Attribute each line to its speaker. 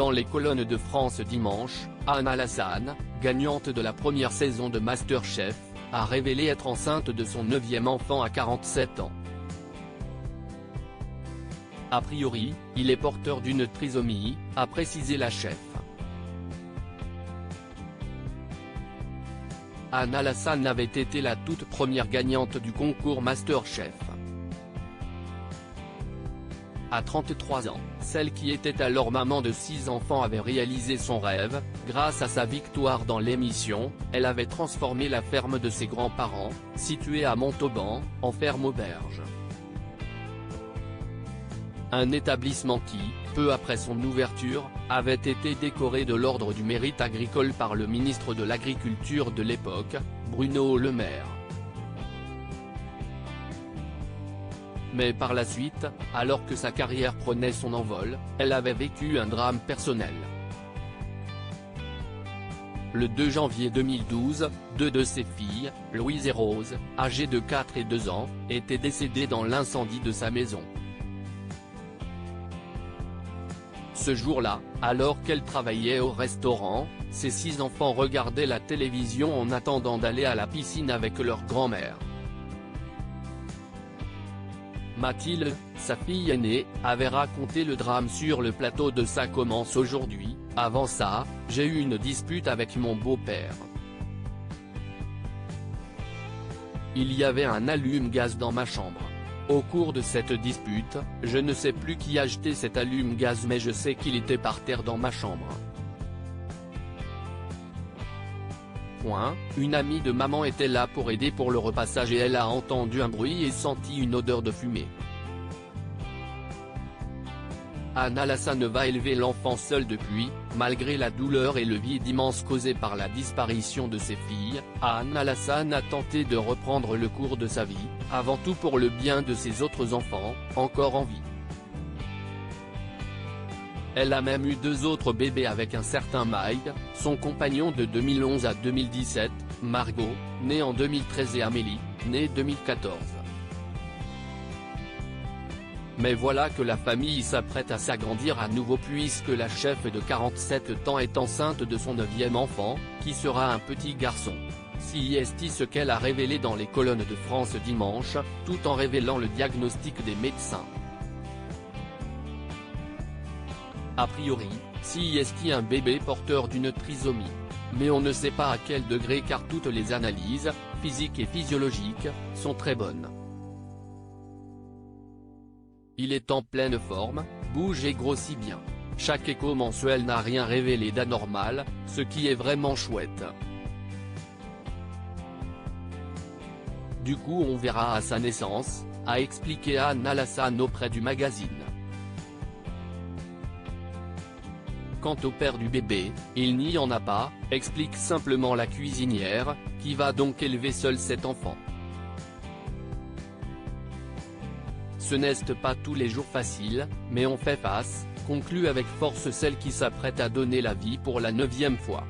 Speaker 1: Dans les colonnes de France dimanche, Anne Alassane, gagnante de la première saison de MasterChef, a révélé être enceinte de son 9e enfant à 47 ans. A priori, il est porteur d'une trisomie, a précisé la chef. Anne Alassane avait été la toute première gagnante du concours MasterChef. À 33 ans, celle qui était alors maman de 6 enfants avait réalisé son rêve. Grâce à sa victoire dans l'émission, elle avait transformé la ferme de ses grands-parents, située à Montauban, en ferme auberge. Un établissement qui, peu après son ouverture, avait été décoré de l'Ordre du Mérite agricole par le ministre de l'Agriculture de l'époque, Bruno Le Maire. Mais par la suite, alors que sa carrière prenait son envol, elle avait vécu un drame personnel. Le 2 janvier 2012, deux de ses filles, Louise et Rose, âgées de 4 et 2 ans, étaient décédées dans l'incendie de sa maison. Ce jour-là, alors qu'elle travaillait au restaurant, ses 6 enfants regardaient la télévision en attendant d'aller à la piscine avec leur grand-mère. Mathilde, sa fille aînée, avait raconté le drame sur le plateau de Ça commence aujourd'hui. Avant ça, j'ai eu une dispute avec mon beau-père. Il y avait un allume-gaz dans ma chambre. Au cours de cette dispute, je ne sais plus qui a jeté cet allume-gaz mais je sais qu'il était par terre dans ma chambre. Une amie de maman était là pour aider pour le repassage et elle a entendu un bruit et senti une odeur de fumée. Anne Alassane va élever l'enfant seule depuis, malgré la douleur et le vide immense causé par la disparition de ses filles. Anne Alassane a tenté de reprendre le cours de sa vie, avant tout pour le bien de ses autres enfants, encore en vie. Elle a même eu 2 autres bébés avec un certain Mike, son compagnon de 2011 à 2017, Margot, née en 2013 et Amélie, née 2014. Mais voilà que la famille s'apprête à s'agrandir à nouveau puisque la chef de 47 ans est enceinte de son 9e enfant, qui sera un petit garçon. C'est ce qu'elle a révélé dans les colonnes de France dimanche, tout en révélant le diagnostic des médecins. A priori, c'est un bébé porteur d'une trisomie. Mais on ne sait pas à quel degré car toutes les analyses, physiques et physiologiques, sont très bonnes. Il est en pleine forme, bouge et grossit bien. Chaque écho mensuel n'a rien révélé d'anormal, ce qui est vraiment chouette. Du coup on verra à sa naissance, a expliqué Anne Alassane auprès du magazine. Quant au père du bébé, il n'y en a pas, explique simplement la cuisinière, qui va donc élever seule cet enfant. Ce n'est pas tous les jours facile, mais on fait face, conclut avec force celle qui s'apprête à donner la vie pour la 9e fois.